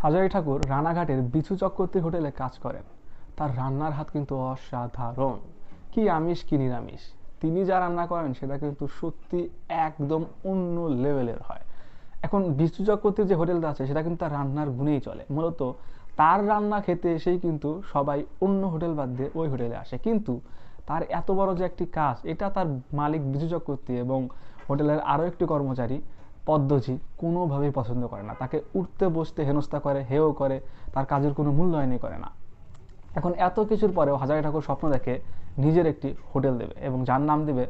হাজারী ঠাকুর রানাঘাটের বিছু চক্রবর্তী হোটেলে কাজ করেন। তার রান্নার হাত কিন্তু অসাধারণ। কি আমিষ কি নিরামিষ, তিনি যা রান্না করেন সেটা কিন্তু সত্যি একদম অন্য লেভেলের হয়। এখন বিছু চক্রবর্তীর যে হোটেলটা আছে সেটা কিন্তু তার রান্নার গুণেই চলে। মূলত তার রান্না খেতে এসেই কিন্তু সবাই অন্য হোটেল বাদ দিয়ে ওই হোটেলে আসে। কিন্তু তার এত বড় যে একটি কাজ, এটা তার মালিক বিজু চক্রবর্তী এবং হোটেলের আরও একটি কর্মচারী পদ্মজি কোনোভাবেই পছন্দ করে না। তাকে উঠতে বসতে হেনস্থা করে, হেয় করে, তার কাজের কোনো মূল্যায়নই করে না। এখন এত কিছুর পরেও হাজারী ঠাকুর স্বপ্ন দেখে নিজের একটি হোটেল দেবে এবং যার নাম দেবে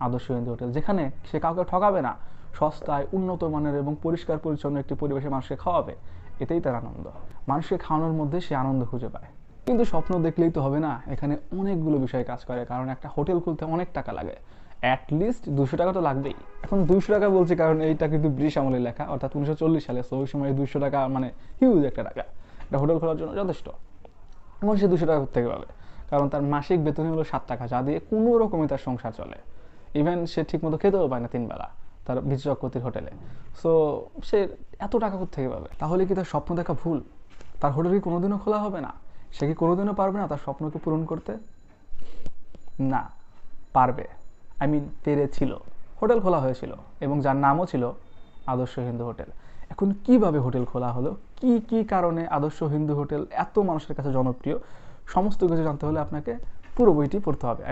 আদর্শ হিন্দু হোটেল, যেখানে সে কাউকে ঠকাবে না, সস্তায় উন্নত মানের এবং পরিষ্কার পরিচ্ছন্ন একটি পরিবেশে মানুষকে খাওয়াবে। এতেই তার আনন্দ। মানুষকে খাওয়ানোর মধ্যে সে আনন্দ খুঁজে পায়। কিন্তু স্বপ্ন দেখলেই তো হবে না, এখানে অনেকগুলো বিষয় কাজ করে, কারণ একটা হোটেল খুলতে অনেক টাকা লাগে। অ্যাটলিস্ট 200 টাকা তো লাগবেই। এখন 200 টাকা বলছি কারণ এইটা কিন্তু ব্রিটিশ আমলে লেখা, অর্থাৎ 1940 সালে। সো ওই সময় 200 টাকা মানে হিউজ একটা টাকা, একটা হোটেল খোলার জন্য যথেষ্ট। এবং সে 200 টাকা থেকে পাবে, কারণ তার মাসিক বেতন হলো 7 টাকা, যা দিয়ে কোনো রকমই তার সংসার চলে। ইভেন সে ঠিকমতো খেতেও পায় না 3 বেলা তার বিজু চক্রবর্তীর হোটেলে। সো সে এত টাকা থেকে পাবে? তাহলে কি তার স্বপ্ন দেখা ভুল? তার হোটেল কি কোনোদিনও খোলা হবে না? সে কি কোনোদিনও পারবে না তার স্বপ্নকে পূরণ করতে? না, পারবে। পেরেছিল। হোটেল খোলা হয়েছিল এবং যার নামও ছিল আদর্শ হিন্দু হোটেল। এখন কিভাবে হোটেল খোলা হলো, কি কি কারণে আদর্শ হিন্দু হোটেল এত মানুষের কাছে জনপ্রিয়, সমস্ত কিছু জানতে হলে আপনাকে পুরো বইটি পড়তে হবে।